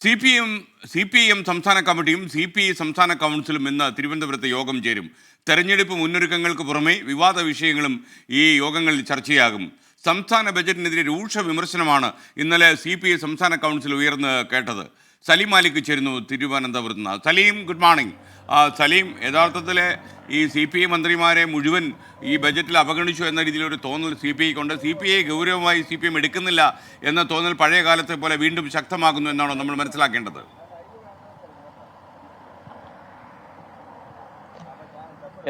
C P I M സംസ്ഥാന കമ്മിറ്റിയും CPI സംസ്ഥാന കൗൺസിലും ഇന്ന് തിരുവനന്തപുരത്ത് യോഗം ചേരും. തെരഞ്ഞെടുപ്പ് മുന്നൊരുക്കങ്ങൾക്ക് പുറമെ വിവാദ വിഷയങ്ങളും ഈ യോഗങ്ങളിൽ ചർച്ചയാകും. സംസ്ഥാന ബജറ്റിനെതിരെ രൂക്ഷ വിമർശനമാണ് ഇന്നലെ CPI സംസ്ഥാന കൗൺസിൽ ഉയർന്ന് കേട്ടത്. സലീം മാലിക് ചേരുന്നു തിരുവനന്തപുരത്ത് നിന്ന്. Saleem, good morning. സലീം, യഥാർത്ഥത്തിൽ ഈ CPI മന്ത്രിമാരെ മുഴുവൻ ഈ ബജറ്റിൽ അവഗണിച്ചു എന്ന രീതിയിലൊരു തോന്നൽ CPIക്കുണ്ട്. CPI ഗൗരവമായി CPM എടുക്കുന്നില്ല എന്ന തോന്നൽ പഴയ കാലത്തെ പോലെ വീണ്ടും ശക്തമാകുന്നു എന്നാണോ നമ്മൾ മനസ്സിലാക്കേണ്ടത്?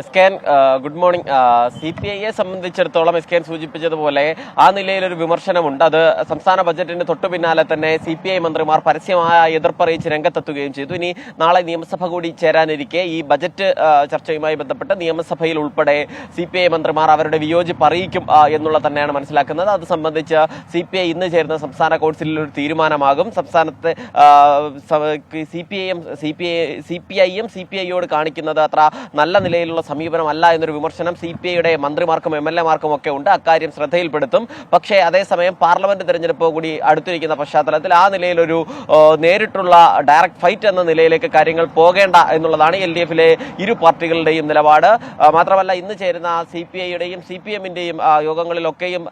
എസ്കേൻ, ഗുഡ് മോർണിംഗ്. CPIയെ സംബന്ധിച്ചിടത്തോളം എസ്കേൻ സൂചിപ്പിച്ചതുപോലെ ആ നിലയിലൊരു വിമർശനമുണ്ട്. അത് സംസ്ഥാന ബജറ്റിന് തൊട്ടു പിന്നാലെ തന്നെ CPI മന്ത്രിമാർ പരസ്യമായ എതിർപ്പറിയിച്ച് രംഗത്തെത്തുകയും ചെയ്തു. ഇനി നാളെ നിയമസഭ കൂടി ചേരാനിരിക്കെ ഈ ബജറ്റ് ചർച്ചയുമായി ബന്ധപ്പെട്ട് നിയമസഭയിൽ ഉൾപ്പെടെ CPI മന്ത്രിമാർ അവരുടെ വിയോജിപ്പ് അറിയിക്കും എന്നുള്ളത് തന്നെയാണ് മനസ്സിലാക്കുന്നത്. അത് സംബന്ധിച്ച് CPI ഇന്ന് ചേരുന്ന സംസ്ഥാന കൗൺസിലിൽ ഒരു തീരുമാനമാകും. സംസ്ഥാനത്തെ CPIയും CPIയോട് കാണിക്കുന്നത് അത്ര നല്ല നിലയിലുള്ള സമീപനമല്ല എന്നൊരു വിമർശനം CPIയുടെ മന്ത്രിമാർക്കും MLA-മാർക്കും ഒക്കെ ഉണ്ട്. അക്കാര്യം ശ്രദ്ധയിൽപ്പെടുത്തും. പക്ഷേ അതേസമയം പാർലമെന്റ് തെരഞ്ഞെടുപ്പ് കൂടി അടുത്തിരിക്കുന്ന പശ്ചാത്തലത്തിൽ ആ നിലയിലൊരു നേരിട്ടുള്ള ഡയറക്ട് ഫൈറ്റ് എന്ന നിലയിലേക്ക് കാര്യങ്ങൾ പോകേണ്ട എന്നുള്ളതാണ് LDF-ലെ ഇരു പാർട്ടികളുടെയും നിലപാട്. മാത്രമല്ല, ഇന്ന് ചേരുന്ന CPIയുടെയും CPM-ന്റെയും യോഗങ്ങളിലൊക്കെയും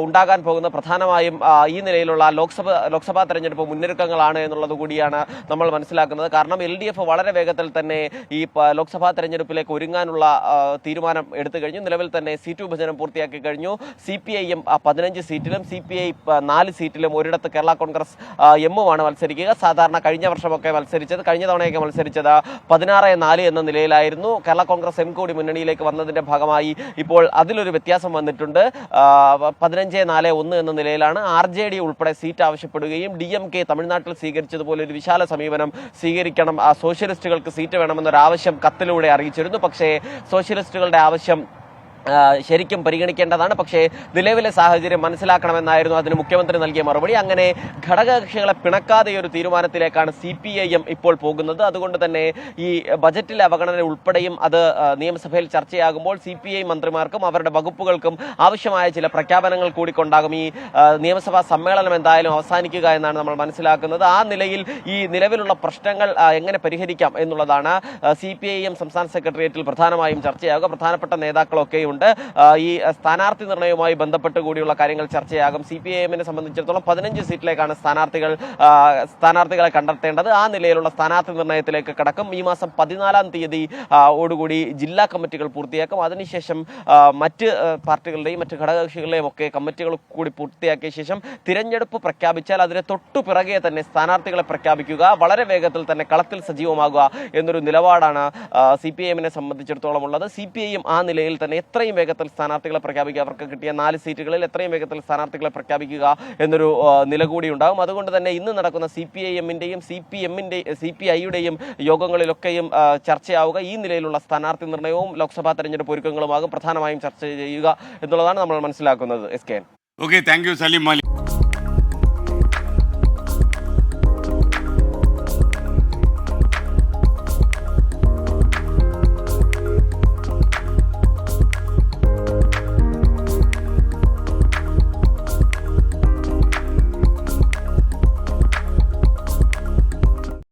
ഉണ്ടാകാൻ പോകുന്ന പ്രധാനമായും ഈ നിലയിലുള്ള ലോക്സഭാ തെരഞ്ഞെടുപ്പ് മുന്നൊരുക്കങ്ങളാണ് എന്നുള്ളത് കൂടിയാണ് നമ്മൾ മനസ്സിലാക്കുന്നത്. കാരണം LDF വളരെ വേഗത്തിൽ തന്നെ ഈ ലോക്സഭാ തെരഞ്ഞെടുപ്പിലേക്ക് ഒരുങ്ങാനുള്ള തീരുമാനം എടുത്തു കഴിഞ്ഞു. നിലവിൽ തന്നെ സീറ്റ് വിഭജനം പൂർത്തിയാക്കി കഴിഞ്ഞു. CPIM 15 സീറ്റിലും CPI 4 സീറ്റിലും ഒരിടത്ത് കേരള കോൺഗ്രസ് എമ്മുമാണ് മത്സരിക്കുക. സാധാരണ കഴിഞ്ഞ തവണയൊക്കെ മത്സരിച്ചത് 16-4 എന്ന നിലയിലായിരുന്നു. കേരള കോൺഗ്രസ് എം കൂടി മുന്നണിയിലേക്ക് വന്നതിന്റെ ഭാഗമായി ഇപ്പോൾ അതിലൊരു വ്യത്യാസം വന്നിട്ടുണ്ട്. 15-4-1 എന്ന നിലയിലാണ്. RJD ഉൾപ്പെടെ സീറ്റ് ആവശ്യപ്പെടുകയും DMK തമിഴ്നാട്ടിൽ സ്വീകരിച്ചതുപോലെ ഒരു വിശാല സമീപനം സ്വീകരിക്കണം, സോഷ്യലിസ്റ്റുകൾക്ക് സീറ്റ് വേണമെന്നൊരു ആവശ്യം കത്തിലൂടെ അറിയിച്ചിരുന്നു. പക്ഷേ സോഷ്യലിസ്റ്റുകളുടെ ആവശ്യം ശരിക്കും പരിഗണിക്കേണ്ടതാണ്. പക്ഷേ നിലവിലെ സാഹചര്യം മനസ്സിലാക്കണമെന്നായിരുന്നു അതിന് മുഖ്യമന്ത്രി നൽകിയ മറുപടി. അങ്ങനെ ഘടകകക്ഷികളെ പിണക്കാതെ ഒരു തീരുമാനത്തിലേക്കാണ് CPIM ഇപ്പോൾ പോകുന്നത്. അതുകൊണ്ട് തന്നെ ഈ ബജറ്റിലെ അവഗണന ഉൾപ്പെടെയും അത് നിയമസഭയിൽ ചർച്ചയാകുമ്പോൾ CPI മന്ത്രിമാർക്കും അവരുടെ വകുപ്പുകൾക്കും ആവശ്യമായ ചില പ്രഖ്യാപനങ്ങൾ കൂടി കൊണ്ടാകും ഈ നിയമസഭാ സമ്മേളനം എന്തായാലും അവസാനിക്കുക എന്നാണ് നമ്മൾ മനസ്സിലാക്കുന്നത്. ആ നിലയിൽ ഈ നിലവിലുള്ള പ്രശ്നങ്ങൾ എങ്ങനെ പരിഹരിക്കാം എന്നുള്ളതാണ് CPIM സംസ്ഥാന സെക്രട്ടേറിയറ്റിൽ പ്രധാനമായും ചർച്ചയാകുക. പ്രധാനപ്പെട്ട നേതാക്കളൊക്കെയും ഈ സ്ഥാനാർത്ഥി നിർണയവുമായി ബന്ധപ്പെട്ട് കൂടിയുള്ള കാര്യങ്ങൾ ചർച്ചയാകും. CPIM-നെ സംബന്ധിച്ചിടത്തോളം 15 സീറ്റിലേക്കാണ് സ്ഥാനാർത്ഥികളെ കണ്ടെത്തേണ്ടത്. ആ നിലയിലുള്ള സ്ഥാനാർത്ഥി നിർണയത്തിലേക്ക് കടക്കും. ഈ മാസം 14-ാം തീയതി ഓടുകൂടി ജില്ലാ കമ്മിറ്റികൾ പൂർത്തിയാക്കും. അതിനുശേഷം മറ്റ് പാർട്ടികളുടെയും മറ്റ് ഘടകകക്ഷികളുടെയും ഒക്കെ കമ്മിറ്റികൾ കൂടി പൂർത്തിയാക്കിയ ശേഷം തിരഞ്ഞെടുപ്പ് പ്രഖ്യാപിച്ചാൽ അതിന് തൊട്ടു പിറകെ തന്നെ സ്ഥാനാർത്ഥികളെ പ്രഖ്യാപിക്കുക, വളരെ വേഗത്തിൽ തന്നെ കളത്തിൽ സജീവമാകുക എന്നൊരു നിലപാടാണ് CPIM-നെ സംബന്ധിച്ചിടത്തോളം ഉള്ളത്. CPIM ആ നിലയിൽ തന്നെ എത്രയും വേഗത്തിൽ സ്ഥാനാർത്ഥികളെ പ്രഖ്യാപിക്കുക, അവർക്ക് കിട്ടിയ 4 സീറ്റുകളിൽ എത്രയും വേഗത്തിൽ സ്ഥാനാർത്ഥികളെ പ്രഖ്യാപിക്കുക എന്നൊരു നില കൂടി ഉണ്ടാകും. അതുകൊണ്ട് തന്നെ ഇന്ന് നടക്കുന്ന CPIM-ന്റെയും CPIയുടെയും യോഗങ്ങളിലൊക്കെയും ചർച്ചയാവുക ഈ നിലയിലുള്ള സ്ഥാനാർത്ഥി നിർണയവും ലോക്സഭാ തെരഞ്ഞെടുപ്പ് ഒരുക്കങ്ങളുമാകും പ്രധാനമായും ചർച്ച ചെയ്യുക എന്നുള്ളതാണ് നമ്മൾ മനസ്സിലാക്കുന്നത്. SK. Okay, thank you Saleem Malik.